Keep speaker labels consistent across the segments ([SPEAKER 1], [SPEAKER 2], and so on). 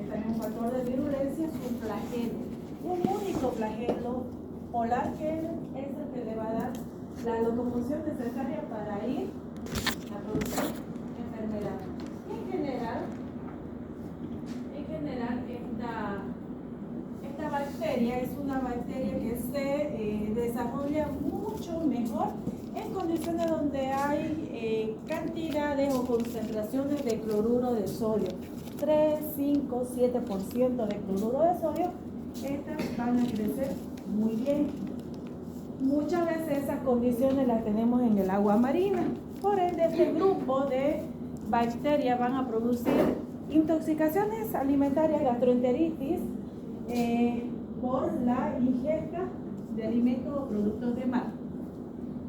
[SPEAKER 1] está en un factor de virulencia, su flagelo. Un único flagelo polar que es el que le va a dar la locomoción necesaria para ir a producir enfermedad. En general esta bacteria es una bacteria que se desarrolla mucho mejor en condiciones donde hay cantidades o concentraciones de cloruro de sodio. 3, 5, 7% de cloruro de sodio, estas van a crecer muy bien. Muchas veces esas condiciones las tenemos en el agua marina. Por ende, este grupo de bacterias van a producir intoxicaciones alimentarias, gastroenteritis, por la ingesta de alimentos o productos de mar.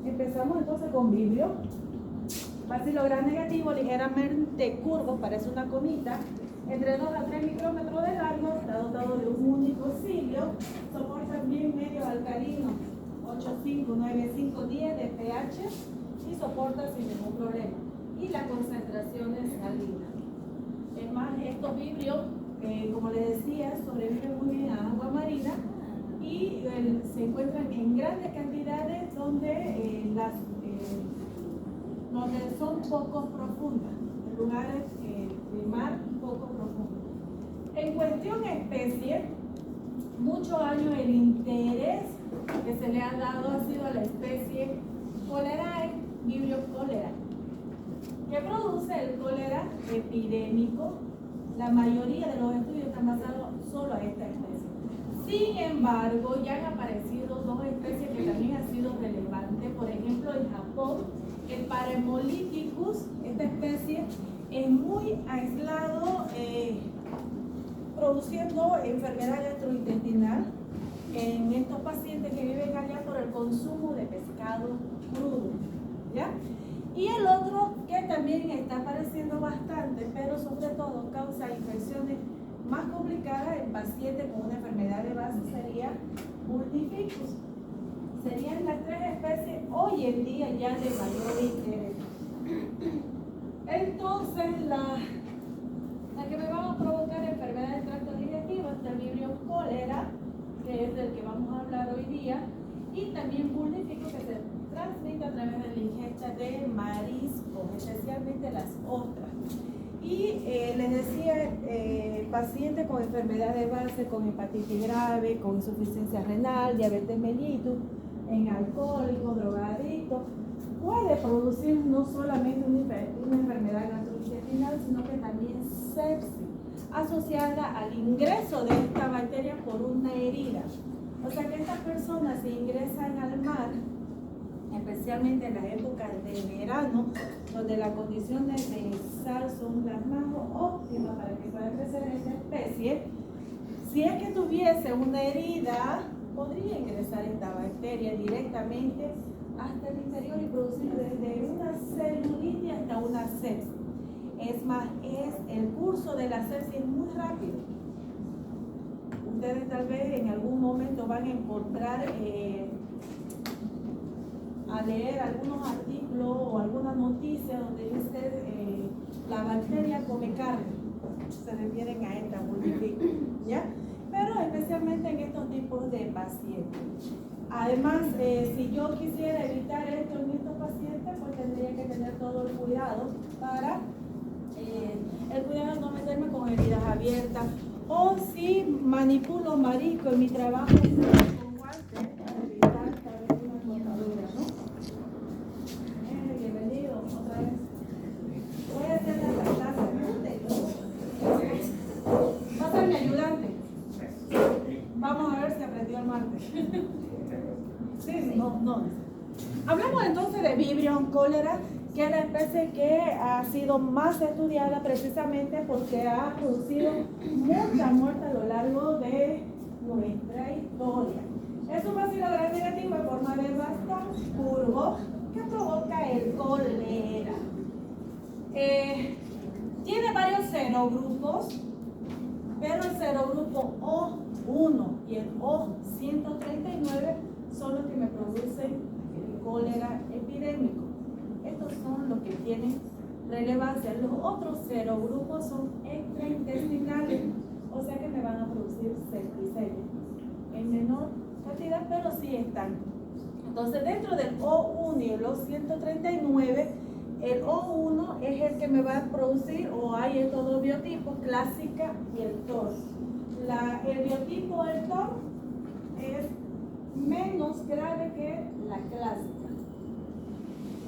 [SPEAKER 1] Empezamos entonces con Vibrio. Bacilo gram negativo, ligeramente curvo, parece una comita, entre 2 a 3 micrómetros de largo, está dotado de un único cilio, soporta bien medio alcalino, 8,5, 9,5, 10 de pH y soporta sin ningún problema. Y la concentración es salina. Es más, estos vibrios, como les decía, sobreviven muy bien a agua marina y se encuentran en grandes cantidades donde son poco profundas, en lugares de mar poco profundos. En cuestión especie, muchos años el interés que se le ha dado ha sido a la especie Cholerae, Vibrio cholerae, que produce el cólera epidémico. La mayoría de los estudios están basados solo a esta especie. Sin embargo, ya han aparecido dos especies que también han sido relevantes. Por ejemplo, en Japón, el Paremolithicus, esta especie es muy aislado, produciendo enfermedad gastrointestinal en estos pacientes que viven allá por el consumo de pescado crudo, ¿ya? Y el otro que también está apareciendo bastante, pero sobre todo causa infecciones más complicadas en pacientes con una enfermedad de base, sería Multificus. Serían las tres especies hoy en día ya de mayor interés. Entonces, la que me va a provocar enfermedad del tracto digestivo es el Vibrio cholera, que es del que vamos a hablar hoy día, y también Multificus, que se transmite a través de la ingesta de mariscos, especialmente las ostras. Y les decía, pacientes con enfermedad de base, con hepatitis grave, con insuficiencia renal, diabetes mellitus, en alcohólicos, drogadictos, puede producir no solamente una enfermedad gastrointestinal, sino que también sepsis, asociada al ingreso de esta bacteria por una herida. O sea que estas personas se ingresan al mar, especialmente en las épocas de verano, donde las condiciones de sal son las más óptimas para que pueda crecer esta especie. Si es que tuviese una herida, podría ingresar esta bacteria directamente hasta el interior y producir desde una celulitis hasta una sepsis. Es más, el curso de la sepsis es muy rápido. Ustedes tal vez en algún momento van a encontrar a leer algunos artículos o algunas noticias donde dice la bacteria come carne, se refieren a esta Multificus, ¿ya? Pero especialmente en estos tipos de pacientes. Además, si yo quisiera evitar esto en estos pacientes, pues tendría que tener todo el cuidado para el cuidado de no meterme con heridas abiertas, o si manipulo marisco en mi trabajo con guantes para evitar tal vez una cortadura, ¿no? Bienvenido otra vez. Voy a hacer la clase. Va a ser mi ayudante. Vamos a ver si aprendió el martes. Sí, no. Hablamos entonces de Vibrio cholera, que es la especie que ha sido más estudiada precisamente porque ha producido mucha muerte a lo largo de nuestra historia. Es un bacilo gram negativo en forma de bastón curvo que provoca el cólera. Tiene varios serogrupos, pero el serogrupo O1 y el O139 son los que me producen el cólera epidémico. Estos son los que tienen relevancia. Los otros serogrupos son extraintestinales, cólera, pero sí están. Entonces, dentro del O1 y el O139, el O1 es el que me va a producir, o hay estos dos biotipos, clásica y el TOR. El biotipo del TOR es menos grave que la clásica.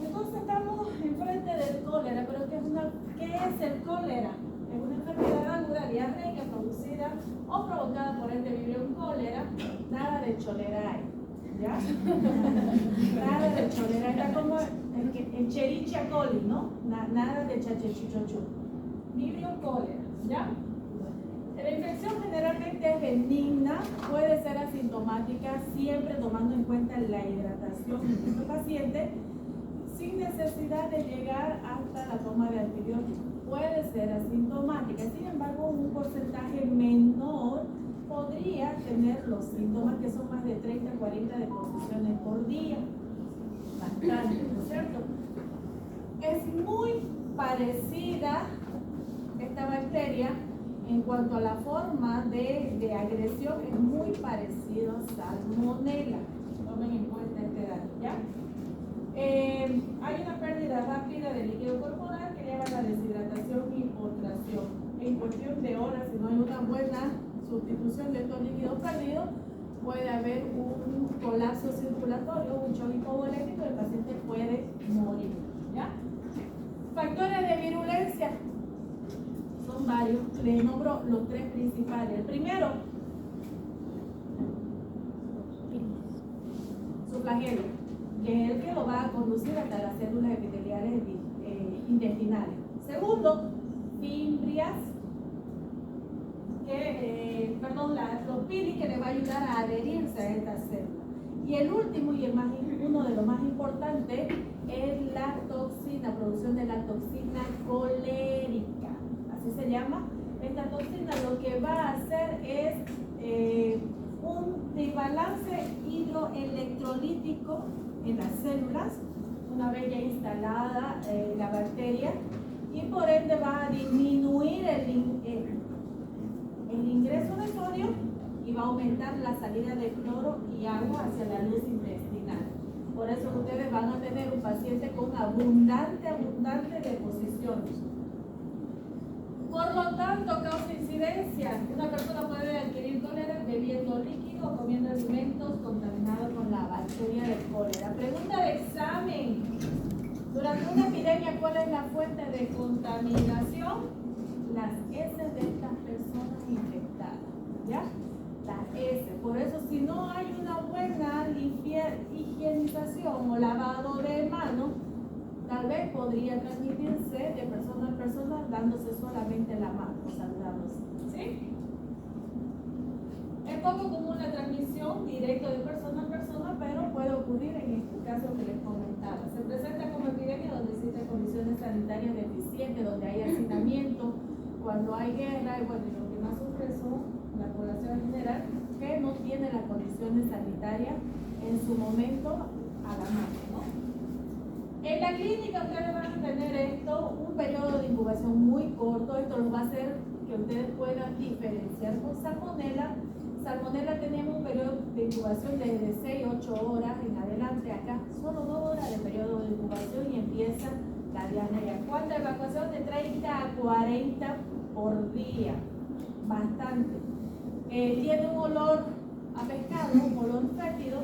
[SPEAKER 1] Entonces estamos enfrente del cólera, pero ¿qué es el cólera? Es una enfermedad aguda diarreica producida o provocada por este vibrio cólera. Nada de cholera hay, ¿ya? Nada de cholera, está como en Cherichia coli, ¿no? Nada de chachechichochu. Vibrio cólera, ¿ya? La infección generalmente es benigna, puede ser asintomática, siempre tomando en cuenta la hidratación de nuestro paciente, sin necesidad de llegar hasta la toma de antibióticos. Puede ser asintomática, sin embargo, un porcentaje menor podría tener los síntomas, que son más de 30 a 40 deposiciones por día. Bastante, ¿no es cierto? Es muy parecida esta bacteria en cuanto a la forma de agresión, es muy parecido a Salmonella. Tomen en cuenta este dato, ¿ya? Hay una pérdida rápida de líquido corporal que lleva a la deshidratación y hipotración. En cuestión de horas, si no hay una buena sustitución de estos líquidos perdidos, puede haber un colapso circulatorio, un shock hipovolémico, el paciente puede morir, ¿ya? Factores de virulencia son varios, les nombro los tres principales. El primero, su flagelo, que es el que lo va a conducir hasta las células epiteliales intestinales. Segundo, fimbrias, los pili, que le va a ayudar a adherirse a esta célula. Y el último, y uno de los más importantes, es la toxina, producción de la toxina colérica. Así se llama. Esta toxina lo que va a hacer es un desbalance hidroelectrolítico en las células, una vez ya instalada la bacteria, y por ende va a disminuir el ingreso de sodio y va a aumentar la salida de cloro y agua hacia la luz intestinal. Por eso ustedes van a tener un paciente con abundante deposiciones. Por lo tanto, causa incidencia. Una persona puede adquirir cólera bebiendo líquido o comiendo alimentos contaminados con la bacteria del cólera. Pregunta de examen. Durante una epidemia, ¿cuál es la fuente de contaminación? Las heces de estas personas infectadas, ¿ya? Las heces. Por eso, si no hay una buena higienización o lavado de manos, tal vez podría transmitirse de persona a persona dándose solamente la mano, saludándose, ¿sí? Es poco común la transmisión directa de persona a persona, pero puede ocurrir en este caso que les comentaba. Se presenta como epidemia donde existen condiciones sanitarias deficientes, donde hay hacinamiento, cuando hay guerra, y bueno, lo que más sufre son la población en general, que no tiene las condiciones sanitarias en su momento a la mano, ¿no? En la clínica ustedes van a tener un periodo de incubación muy corto. Esto los va a hacer que ustedes puedan diferenciar con Salmonella. Salmonella tenemos un periodo de incubación desde 6 a 8 horas en adelante. Acá solo 2 horas de periodo de incubación y empieza la diarrea. ¿Cuánta evacuación? De 30 a 40 por día. Bastante. Tiene un olor a pescado, un olor fétido.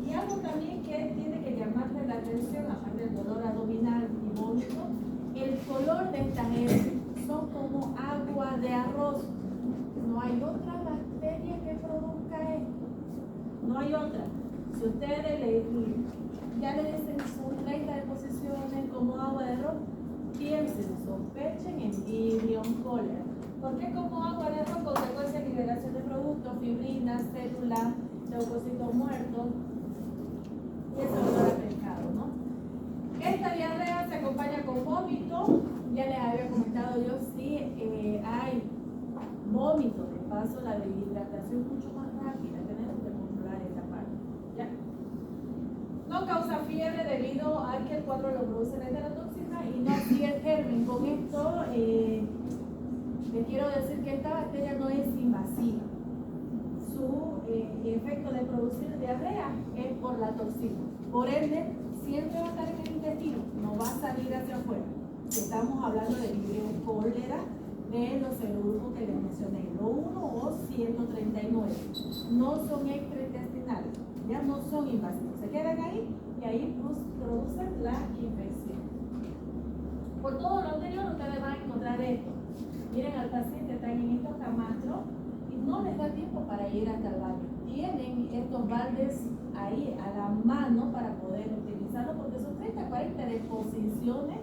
[SPEAKER 1] Y algo también que tiene que llamarle la atención, aparte del dolor abdominal y vómito, el color de estas heces son como agua de arroz. No hay otra bacteria que produzca esto. No hay otra. Si ustedes ya le dicen son 30 deposiciones como agua de arroz, piensen, sospechen en vibrio cólera. ¿Por qué como agua de arroz? Consecuencia de liberación de productos, fibrinas, células, leucocitos muertos. Y ese olor a pescado, ¿no? Esta diarrea se acompaña con vómito. Ya les había comentado yo, si hay vómito, de paso la deshidratación es mucho más rápida. Tenemos que controlar esta parte, ¿ya? No causa fiebre debido a que el cuadro lo produce la enterotoxina y no así el germen. Con esto les quiero decir que esta bacteria no es invasiva. Su efecto de producir diarrea es por la toxina. Por ende, siempre va a estar en el intestino, no va a salir hacia afuera. Estamos hablando de vibrio cólera, de los serogrupos que les mencioné, lo 1 o 139. No son extraintestinales, ya no son invasivos, se quedan ahí y ahí producen la infección. Por todo lo anterior ustedes van a encontrar esto. Miren al paciente, están en estos camastros y no les da tiempo para ir hasta el baño. Tienen estos baldes ahí a la mano para poder utilizarlo porque son 30 40 deposiciones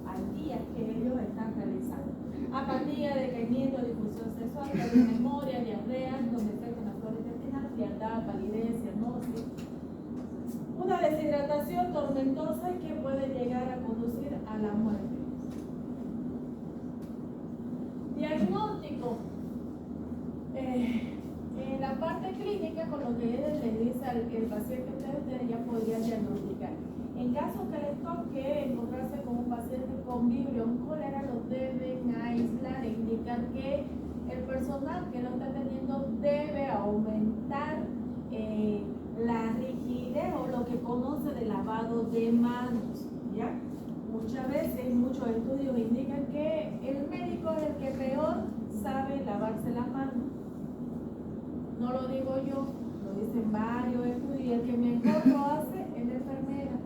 [SPEAKER 1] al día que ellos están realizando. Apatía, decaimiento, difusión sexual, pérdida de memoria, diarrea, donde afectan la flora intestinal, frialdad, palidez, cianosis. Una deshidratación tormentosa que puede llegar a conducir a la muerte. Diagnóstico. En la parte clínica, con lo que le dice al paciente, ustedes ya podrían diagnosticar. En caso que les toque encontrarse con un paciente con vibrio cólera, lo deben aislar e indicar que el personal que lo está teniendo debe aumentar la rigidez o lo que conoce de lavado de manos, ¿ya? Muchas veces, muchos estudios indican que el médico es el que peor sabe lavarse las manos. No lo digo yo, lo dicen varios estudios, y el que mejor lo hace es la enfermera.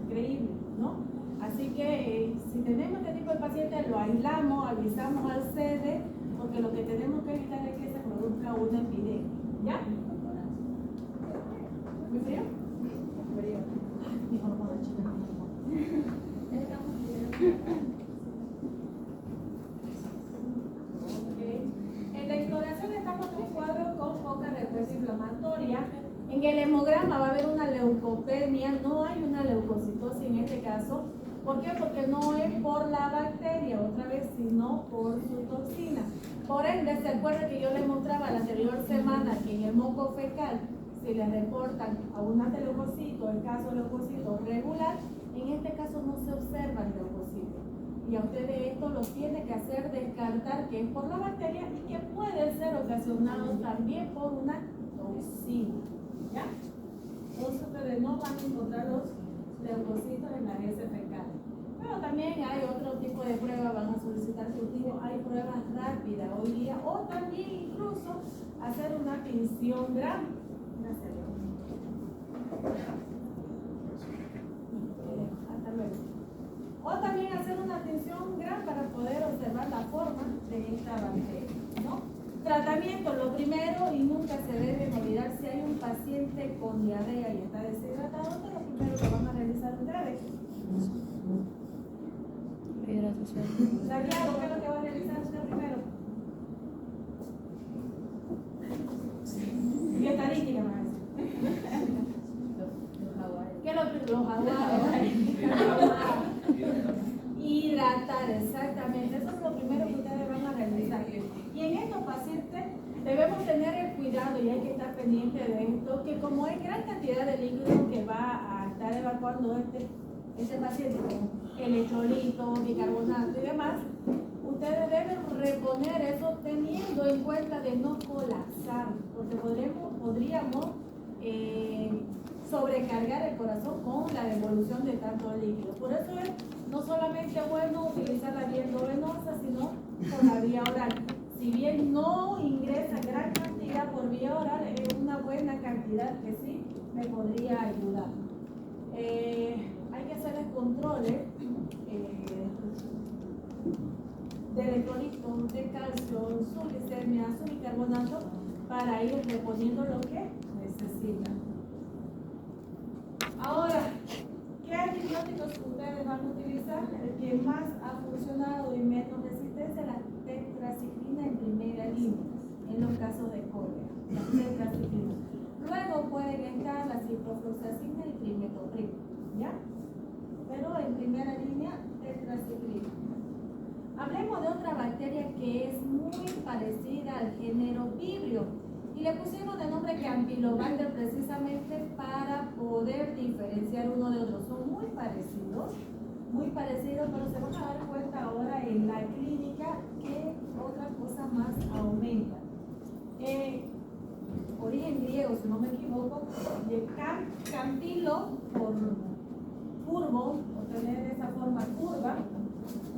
[SPEAKER 1] Increíble, ¿no? Así que si tenemos este tipo de pacientes, lo aislamos, avisamos al sede, porque lo que tenemos que evitar es que se produzca una epidemia, ¿ya? ¿Muy frío? Frío. Mi hormona chica. En la exploración estamos en un cuadro con poca respuesta inflamatoria. En el hemograma va a haber una leucopenia, no hay una leucocitosis en este caso. ¿Por qué? Porque no es por la bacteria, otra vez, sino por su toxina. Por ende, se acuerda que yo les mostraba la anterior semana que en el moco fecal, si les reportan abundante leucocito, el caso de leucocito regular, en este caso no se observan leucocitos. Y a ustedes esto lo tiene que hacer descartar que es por la bacteria y que puede ser ocasionado también por una toxina. ¿Ya? Entonces ustedes no van a encontrar los leucocitos en la heces fecal. Pero también hay otro tipo de pruebas, van a solicitar cultivo, hay pruebas rápidas hoy día, o también incluso hacer una tinción grande. Hasta luego. O también hacer una tinción gran para poder observar la forma de esta bacteria, ¿no? Tratamiento, lo primero, y nunca se deben olvidar, si hay un paciente con diarrea y está deshidratado, esto es lo primero que van a realizar ustedes. Santiago, ¿qué es lo que va a realizar usted primero? Bioestadística, maestra. ¿Qué es lo primero? Los jaguares. Hidratar, exactamente. Eso es lo primero que ustedes van a realizar. Y en estos pacientes debemos tener el cuidado, y hay que estar pendiente de esto, que como hay gran cantidad de líquido que va a estar evacuando este paciente con electrolitos, bicarbonato y demás, ustedes deben reponer eso teniendo en cuenta de no colapsar, porque podríamos sobrecargar el corazón con la devolución de tanto líquido. Por eso es no solamente bueno utilizar la vía endovenosa, sino por la vía oral. Si bien no ingresa gran cantidad por vía oral, es una buena cantidad que sí me podría ayudar. Hay que hacerles controles de electrolitos, de calcio, su glicemia, su bicarbonato, para ir reponiendo lo que necesitan. Ahora, ¿qué antibióticos ustedes van a utilizar? El que más ha funcionado y menos resistencia, la tetraciclina en primera línea, en los casos de cólera, la tetraciclina. Luego pueden estar la ciprofloxacina y trimetopril, ¿ya? Pero en primera línea, tetraciclina. Hablemos de otra bacteria que es muy parecida al género Vibrio y le pusimos de nombre Campylobacter precisamente para poder diferenciar uno de otro. Son muy parecidos, pero se van a dar cuenta ahora en la clínica que otra cosa más aumenta. Origen griego, si no me equivoco, de Campilo por curvo, o tener esa forma curva,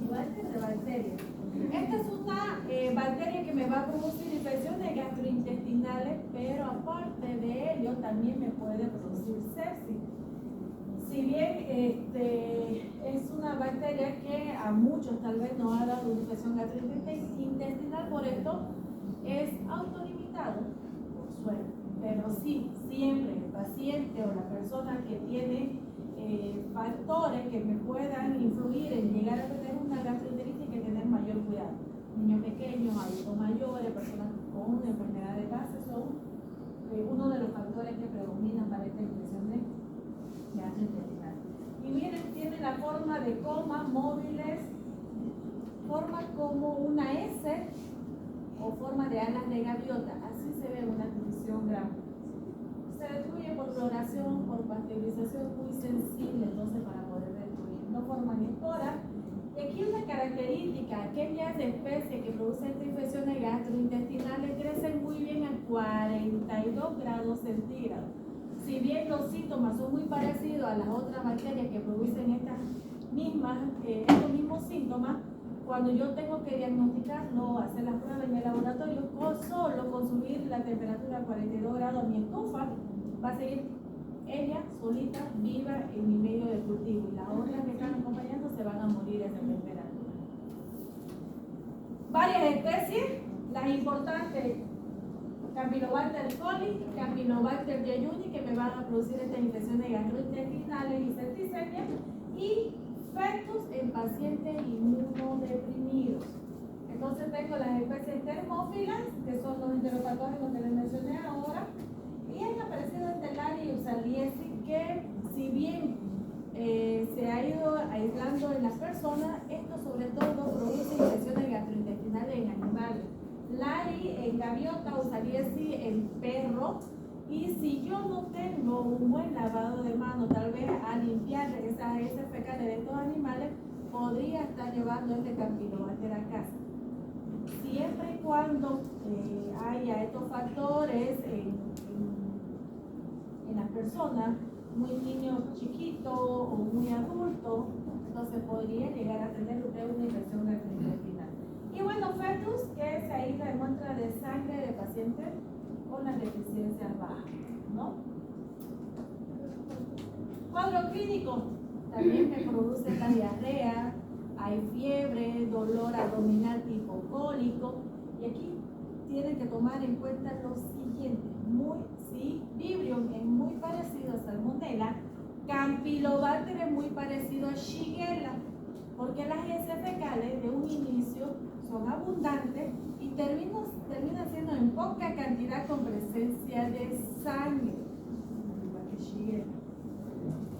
[SPEAKER 1] igual de bacterias. Esta es una bacteria que me va a producir infecciones gastrointestinales, pero aparte de ello también me puede producir sepsis. Si bien es una bacteria que a muchos tal vez no ha dado una infección gastrointestinal, por esto es autolimitado, por suerte. Pero sí, siempre el paciente o la persona que tiene factores que me puedan influir en llegar a tener una gastroenteritis, hay que tener mayor cuidado. Niños pequeños, adultos mayores, personas con una enfermedad de base son uno de los factores que predominan para esta infección de gastrointestinal. Y miren, tiene la forma de coma móviles, forma como una S o forma de alas de gaviota. Así se ve una división grande. Se destruye por floración, por pasteurización, muy sensible, entonces para poder destruir. No forman esporas. Y aquí una característica, aquellas especies que producen estas infecciones gastrointestinales crecen muy bien a 42 grados centígrados. Si bien los síntomas son muy parecidos a las otras bacterias que producen estos mismos síntomas, cuando yo tengo que diagnosticarlo, hacer las pruebas en el laboratorio, solo con subir la temperatura a 42 grados a mi estufa, va a seguir ella solita viva en mi medio de cultivo, y las otras que están acompañando se van a morir a esa temperatura. Varias especies, las importantes: Campylobacter coli, Campylobacter jejuni, que me van a producir estas infecciones gastrointestinales y septicemia, y Fetus en pacientes inmunodeprimidos. Entonces tengo las especies termófilas, que son los enteropatógenos que les mencioné ahora, y han aparecido Stellaria y Upsaliesi, que si bien se ha ido aislando en las personas, esto sobre todo produce infecciones gastrointestinales en animales. Lari en gaviota, Upsaliesi en perro. Y si yo no tengo un buen lavado de manos, tal vez a limpiar esas heces fecales de estos animales, podría estar llevando este Campylobacter a casa. Siempre y cuando haya estos factores en las personas, muy niños chiquitos o muy adultos, entonces podría llegar a tener usted una infección gastrointestinal. Y bueno, fetus, que es ahí la muestra de sangre de pacientes con las deficiencias bajas, ¿no? Cuadro clínico, también me produce esta diarrea, hay fiebre, dolor abdominal tipo cólico, y aquí tienen que tomar en cuenta lo siguiente: Vibrio es muy parecido a Salmonella, Campylobacter es muy parecido a Shigella, porque las heces fecales de un inicio son abundantes y termina siendo en poca cantidad con presencia de sangre.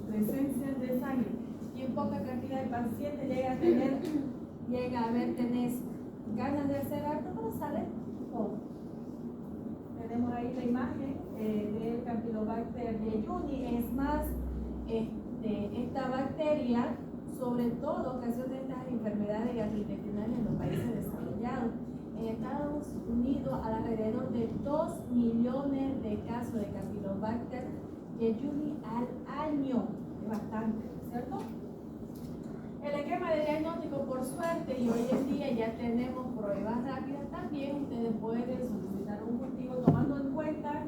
[SPEAKER 1] Presencia de sangre. Y en poca cantidad el paciente llega a tener ganas de hacer algo, pero sale todo. Tenemos ahí la imagen del Campylobacter jejuni. Es más, esta bacteria sobre todo ocasiona estas enfermedades gastrointestinales en los países desarrollados. En Estados Unidos, alrededor de 2 millones de casos de Campylobacter jejuni al año. Es bastante, ¿cierto? El esquema de diagnóstico, por suerte, y hoy en día ya tenemos pruebas rápidas también. Ustedes pueden solicitar un cultivo tomando en cuenta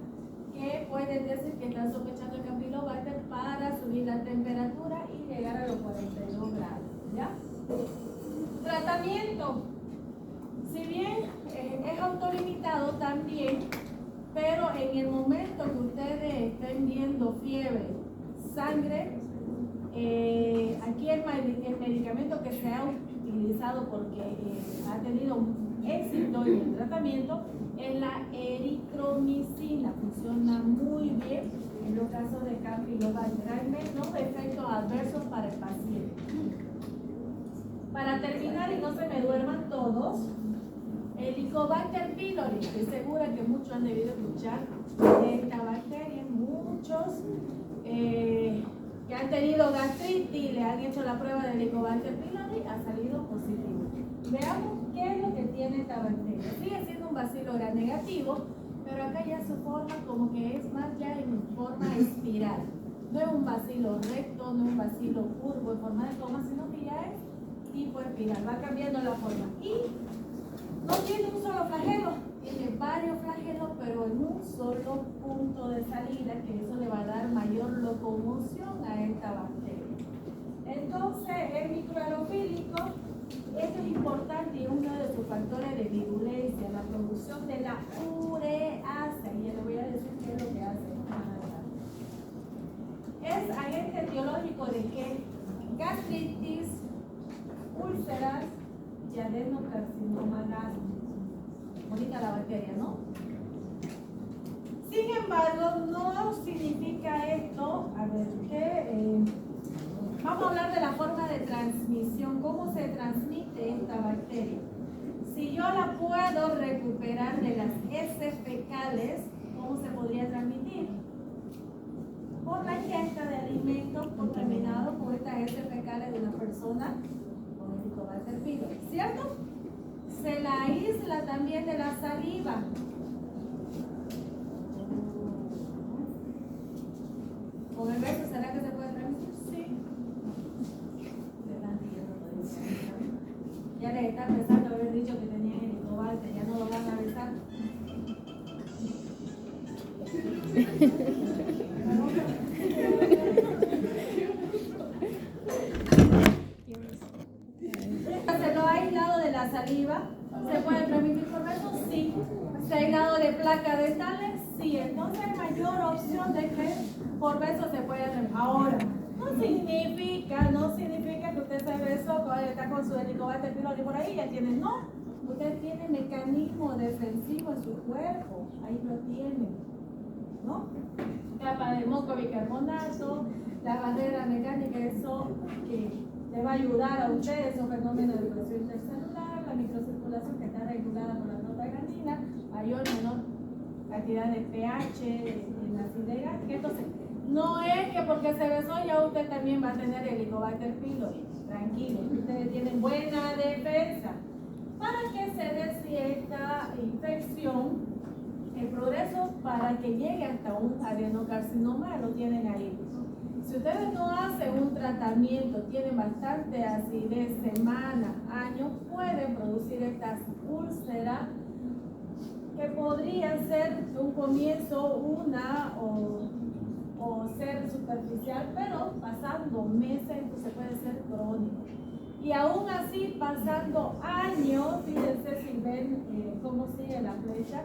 [SPEAKER 1] que pueden decir que están sospechando el Campylobacter para subir la temperatura y llegar a los 42 grados, ¿ya? Tratamiento. Si bien es autolimitado también, pero en el momento que ustedes estén viendo fiebre, sangre, aquí el medicamento que se ha utilizado porque ha tenido un éxito en el tratamiento es la eritromicina. Funciona muy bien en los casos de Campylobacter. Hay menos efectos adversos para el paciente. Para terminar y no se me duerman todos, Helicobacter pylori, estoy segura que muchos han debido escuchar de esta bacteria. Muchos que han tenido gastritis, le han hecho la prueba de Helicobacter pylori, ha salido positivo. Veamos qué es lo que tiene esta bacteria. Sigue siendo un bacilo gram negativo,
[SPEAKER 2] pero acá ya su forma como que es más ya en forma espiral. No es un bacilo recto, no es un bacilo curvo en forma de coma, sino que ya es tipo espiral, va cambiando la forma. Y no tiene un solo flagelo, tiene varios flagelos, pero en un solo punto de salida, que eso le va a dar mayor locomoción a esta bacteria. Entonces, el microaerofílico, esto es importante y es uno de sus factores de virulencia, la producción de la ureasa, y ya le voy a decir qué es lo que hace. Es agente etiológico de qué? Gastritis, úlceras y adenocarcinoma gástrico. Bonita la bacteria, ¿no? Sin embargo, no significa esto, a ver, que vamos a hablar de la forma de transmisión, cómo se transmite esta bacteria. Si yo la puedo recuperar de las heces fecales, ¿cómo se podría transmitir? Por la ingesta de alimentos contaminados con estas heces fecales de una persona con Helicobacter pylori, ¿cierto? Se la aísla también de la saliva. ¿Con el beso será que se puede transmitir? Sí. Se están riendo todavía. Ya les está empezando a haber dicho que tenían Helicobacter, ya no lo van a besar. Se lo ha aislado de la saliva. ¿Se puede transmitir por besos? Sí. ¿Se ha aislado de placas dentales? Sí. Entonces hay mayor opción de que por beso se puede transmitir. Ahora, no significa que usted se besó cuando está con su Helicobacter pylori por ahí, ya tiene, no. Usted tiene mecanismo defensivo en su cuerpo, ahí lo tiene, ¿no? Capa de moco bicarbonato, la barrera mecánica, eso que le va a ayudar a usted, esos fenómenos de presión intercelular, la microcirculación que está regulada por la prostaglandina, mayor o menor cantidad de pH en la acidez gástrica. Entonces, no es que porque se besó ya usted también va a tener Helicobacter pylori. Tranquilo, ustedes tienen buena defensa. Para que se dé esta infección, el progreso para que llegue hasta un adenocarcinoma lo tienen ahí. Si ustedes no hacen un tratamiento, tienen bastante acidez, semanas, años, pueden producir estas úlceras que podrían ser de un comienzo una o ser superficial, pero pasando meses entonces puede ser crónico. Y aún así, pasando años, fíjense si ven cómo sigue la flecha,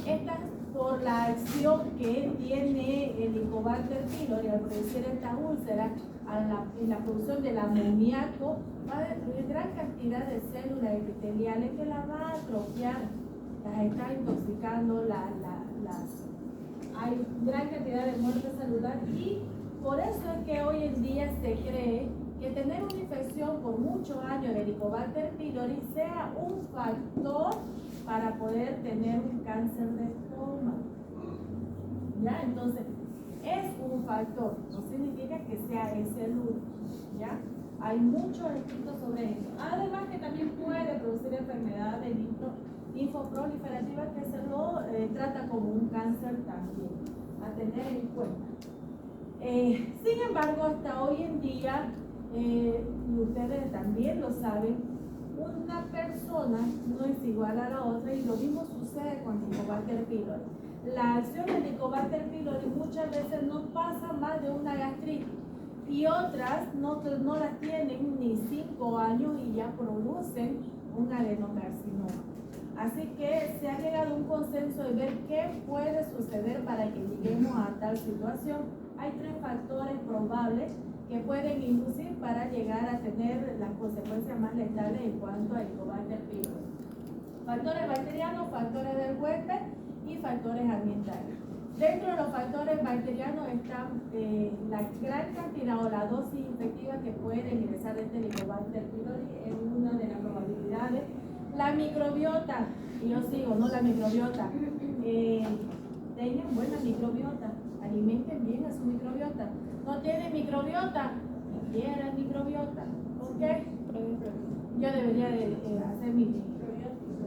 [SPEAKER 2] esta por la acción que tiene el Helicobacter pylori al producir esta úlcera, en la producción del amoníaco, va a destruir gran cantidad de células epiteliales que la va a atrofiar, las está intoxicando, hay gran cantidad de muerte celular y por eso es que hoy en día se cree que tener una infección por muchos años de Helicobacter pylori sea un factor para poder tener un cáncer de estómago. ¿Ya? Entonces, es un factor, no significa que sea ese el único. ¿Ya? Hay muchos escritos sobre eso. Además que también puede producir enfermedades linfoproliferativas que se lo trata como un cáncer también, a tener en cuenta. Sin embargo, hasta hoy en día, y ustedes también lo saben, una persona no es igual a la otra y lo mismo sucede con Helicobacter pylori. La acción del Helicobacter pylori muchas veces no pasa más de una gastritis y otras no las tienen ni 5 años y ya producen un adenocarcinoma. Así que se ha llegado a un consenso de ver qué puede suceder para que lleguemos a tal situación. Hay 3 factores probables que pueden inducir para llegar a tener las consecuencias más letales en cuanto a Helicobacter pylori. Factores bacterianos, factores del huésped y factores ambientales. Dentro de los factores bacterianos están la gran cantidad o la dosis infectiva que puede ingresar este Helicobacter pylori es una de las probabilidades. La microbiota, y yo sigo, ¿no? La microbiota. Tengan buena microbiota, alimenten bien a su microbiota. No tienen microbiota, quieran microbiota, ¿ok? Yo debería de hacer mi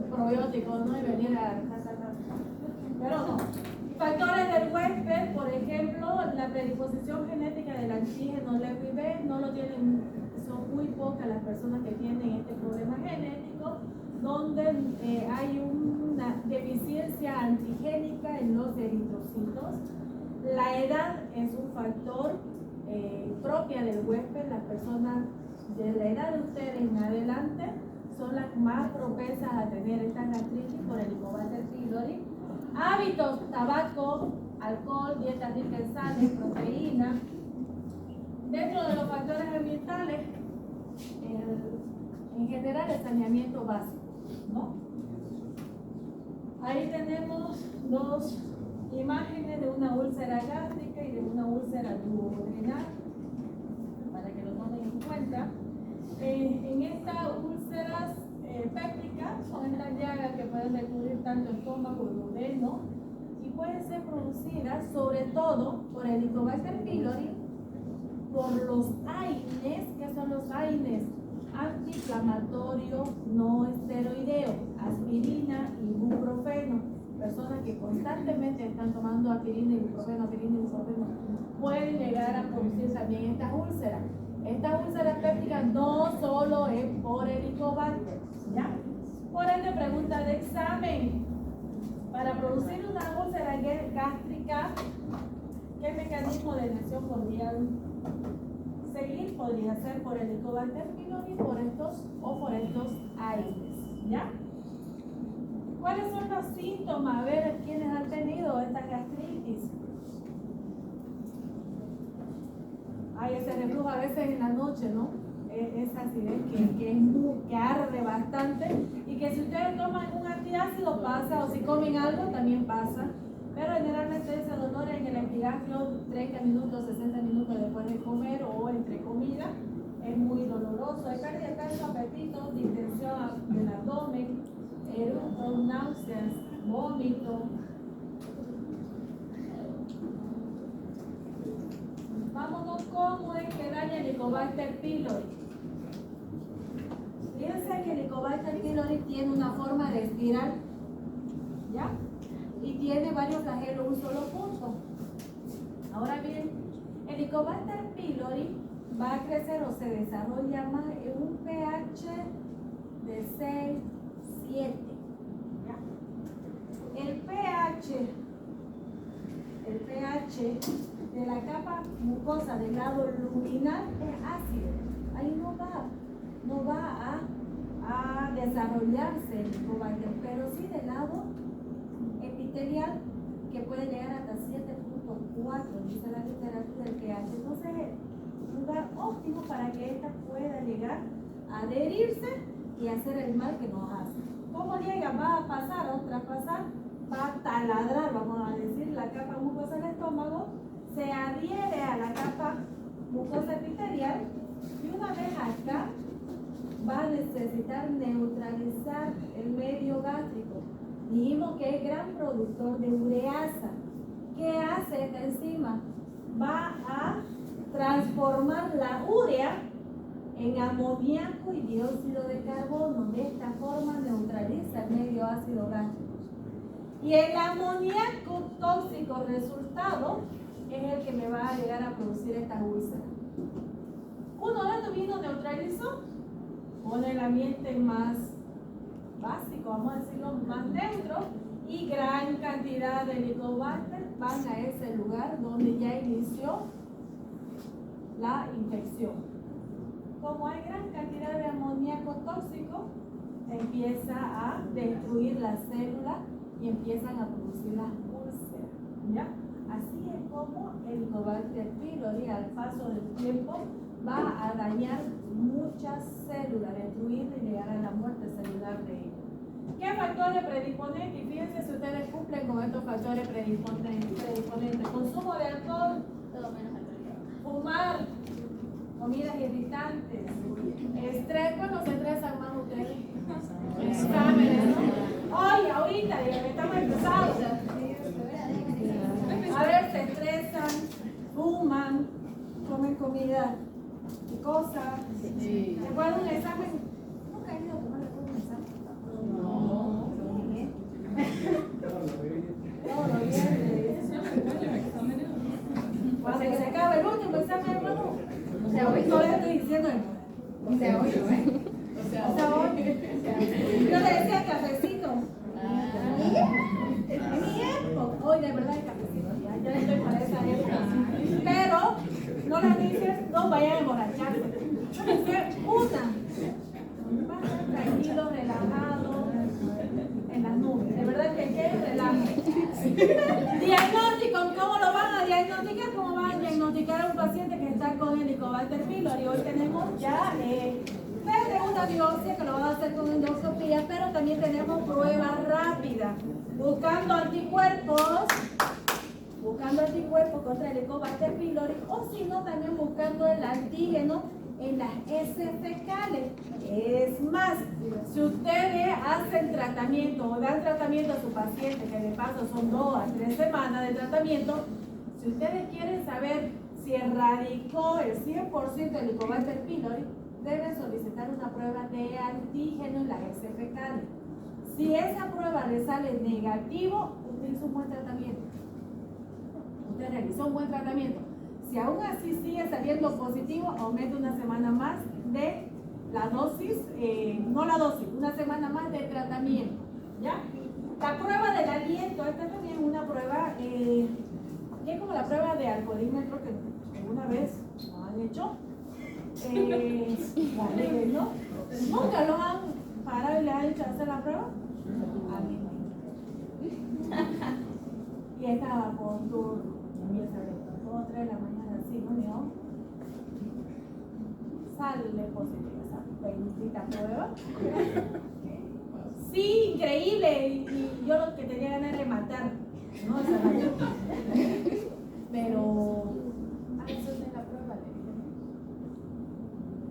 [SPEAKER 2] probiótico, ¿no? Y venir a... Pero no. composición genética del antígeno LEPI-B no lo tienen, son muy pocas las personas que tienen este problema genético, donde hay una deficiencia antigénica en los eritrocitos. La edad es un factor propia del huésped. Las personas de la edad de ustedes en adelante son las más propensas a tener esta gastritis por Helicobacter pylori. Hábitos: tabaco, alcohol, dieta rica en sales, proteína. Dentro de los factores ambientales, en general el saneamiento básico, ¿no? Ahí tenemos dos imágenes de una úlcera gástrica y de una úlcera duodenal, para que lo tomen en cuenta. En estas úlceras pépticas son estas llagas que pueden recubrir tanto estómago como duodeno y pueden ser producidas sobre todo por el Helicobacter pylori, por los AINES. ¿Qué son los AINES? Antiinflamatorio no esteroideo, aspirina y ibuprofeno. Personas que constantemente están tomando aspirina, ibuprofeno, pueden llegar a producir también estas úlceras. Estas úlceras pépticas no solo es por Helicobacter, ¿ya? Por ende, pregunta de examen: para producir una úlcera gástrica, ¿qué mecanismo de lesión podrían seguir? Podría ser por Helicobacter pylori, por estos o por estos AINES, ¿ya? ¿Cuáles son los síntomas? A ver, ¿quiénes han tenido esta gastritis? Hay ese reflujo a veces en la noche, ¿no? Es acidez que arde bastante y que si ustedes toman un antiácido pasa, o si comen algo también pasa, pero generalmente ese dolor en el epigastrio 30 minutos, 60 minutos después de comer o entre comida es muy doloroso. Hay pérdida de peso, apetito, distensión del abdomen, eructos, náuseas, vómito. Vámonos cómo es que daña el Helicobacter pylori. Fíjense que el Helicobacter pylori tiene una forma de espiral, ¿ya? Y tiene varios flagelos en un solo punto. Ahora bien, el Helicobacter pylori va a crecer o se desarrolla más en un pH de 6, 7. ¿Ya? El pH de la capa mucosa del lado luminal es ácido. Ahí no va a desarrollarse el Helicobacter, pero sí del lado epitelial, que puede llegar hasta 7.4, dice la literatura del pH. Entonces es un lugar óptimo para que ésta pueda llegar a adherirse y hacer el mal que nos hace. ¿Cómo llega? Va a pasar, a traspasar, va a taladrar, vamos a decir, la capa mucosa del estómago, se adhiere a la capa mucosa epitelial y una vez acá va a necesitar neutralizar el medio gástrico. Dijimos que es gran productor de ureasa. ¿Qué hace esta enzima? Va a transformar la urea en amoníaco y dióxido de carbono. De esta forma neutraliza el medio ácido gástrico. Y el amoníaco tóxico resultado es el que me va a llegar a producir esta úlcera. Uno de estos vino neutralizó, pone el ambiente más básico, vamos a decirlo, más neutro, y gran cantidad de Helicobacter van a ese lugar donde ya inició la infección. Como hay gran cantidad de amoníaco tóxico, empieza a destruir las células y empiezan a producir las úlceras, ¿ya? Así es como el Helicobacter pylori al paso del tiempo va a dañar muchas células, destruir y llegar a la muerte celular de ellas. ¿Qué factores predisponentes? Y fíjense si ustedes cumplen con estos factores predisponentes. Consumo de alcohol, fumar, comidas irritantes, estrés. ¿Cuándo se estresan más ustedes? Exámenes, ¿no? Hoy, ahorita, estamos empezados. A ver, se estresan, fuman, comen comida picosa.
[SPEAKER 3] Sí.
[SPEAKER 2] Después de un examen, ¿nunca he ido a tomar después de un examen? No. Todo lo bien. Cuando se estaba el último examen, hermano.
[SPEAKER 3] O sea, hoy
[SPEAKER 2] No le estoy diciendo, hermano.
[SPEAKER 3] O sea, hoy no, ¿eh?
[SPEAKER 2] O sea, hoy. Yo le decía cafecito. En mi época, hoy de verdad el cafecito, ya estoy para esa época. Pero no les dije, no vayan a emborracharse. Yo les dije, una. Vayan tranquilos, relajados, en las nubes. De verdad que relaje. Diagnóstico, ¿cómo lo van a diagnosticar? ¿Cómo van a diagnosticar a un paciente que está con Helicobacter pylori? Hoy tenemos ya desde una biopsia que lo van a hacer con endoscopía, pero también tenemos pruebas rápidas, buscando anticuerpos contra el Helicobacter pylori, o si no, también buscando el antígeno en las heces fecales. Es más, si ustedes hacen tratamiento o dan tratamiento a su paciente, que de paso son 2 a 3 semanas de tratamiento, si ustedes quieren saber si erradicó el 100% del Helicobacter pylori, deben solicitar una prueba de antígeno en las heces fecales. Si esa prueba le sale negativo, usted hizo un buen tratamiento. Usted realizó un buen tratamiento. Si aún así sigue saliendo positivo, aumenta una semana más de la dosis, una semana más de tratamiento. ¿Ya? La prueba del aliento, esta también es una prueba, que es como la prueba de alcoholímetro que alguna vez lo han hecho. ¿No? ¿Nunca lo han parado y le han hecho hacer la prueba? A mí no. Y estaba con turno, y esa de 2 o 3 de la mañana, así, ¿no? Sale positiva esa bendita prueba. Sí, increíble, y yo lo que tenía ganas de matar, ¿no? Esa radio. Pero, eso es la prueba, le dije.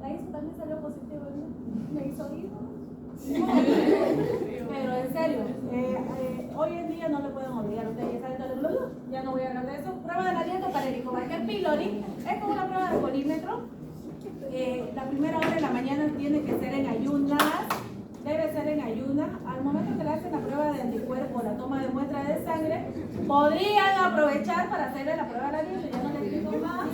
[SPEAKER 2] La hizo, también salió positivo, ¿no? Me hizo hijo. Pero en serio, hoy en día no le pueden olvidar, ustedes ya saben, ya no voy a hablar de eso. Prueba del aliento para el Helicobacter pylori es como una prueba de alcoholímetro. La primera hora de la mañana tiene que ser en ayunas, debe ser en ayunas. Al momento que le hacen la prueba de anticuerpo, la toma de muestra de sangre, podrían aprovechar para hacerle la prueba del aliento, ya no les explico más.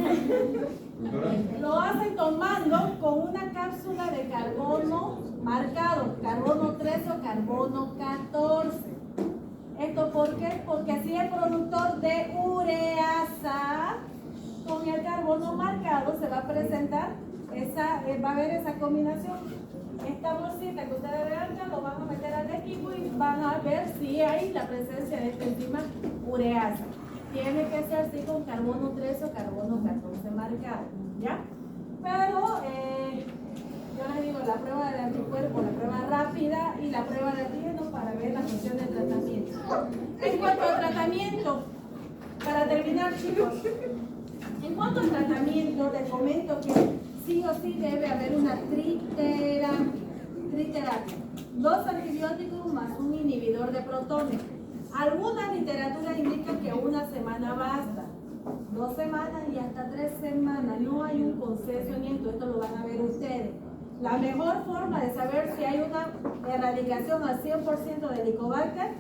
[SPEAKER 2] Lo hacen tomando con una cápsula de carbono marcado, carbono 13 o carbono 14. ¿Esto por qué? Porque así el productor de ureasa con el carbono marcado se va a presentar, va a haber esa combinación. Esta bolsita que ustedes regalan lo van a meter al equipo y van a ver si hay la presencia de esta enzima ureasa. Tiene que ser así con carbono 13 o carbono 14 marcado, ¿ya? Pero yo les digo, la prueba del anticuerpo, la prueba rápida y la prueba de antígeno para ver la función de tratamiento. En cuanto al tratamiento, para terminar, chicos, en cuanto al tratamiento, les comento que sí o sí debe haber una triterapia. 2 antibióticos más un inhibidor de protones. Algunas literaturas indican que 1 semana basta, 2 semanas y hasta 3 semanas. No hay un consenso, esto lo van a ver ustedes. La mejor forma de saber si hay una erradicación al 100% de Helicobacter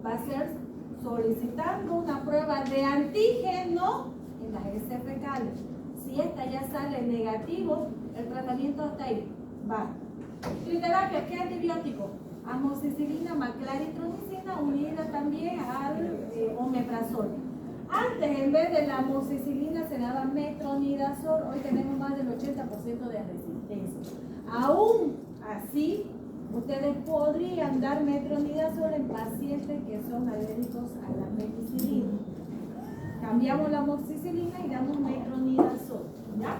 [SPEAKER 2] va a ser solicitando una prueba de antígeno en las heces fecales. Si esta ya sale negativo, el tratamiento hasta ahí va. Triterapia, ¿qué antibiótico? Amoxicilina, maclaritromicina, unida también al omeprazol. Antes, en vez de la amoxicilina, se daba metronidazol. Hoy tenemos más del 80% de resistencia. Aún así, ustedes podrían dar metronidazol en pacientes que son alérgicos a la penicilina. Cambiamos la amoxicilina y damos metronidazol, ¿ya?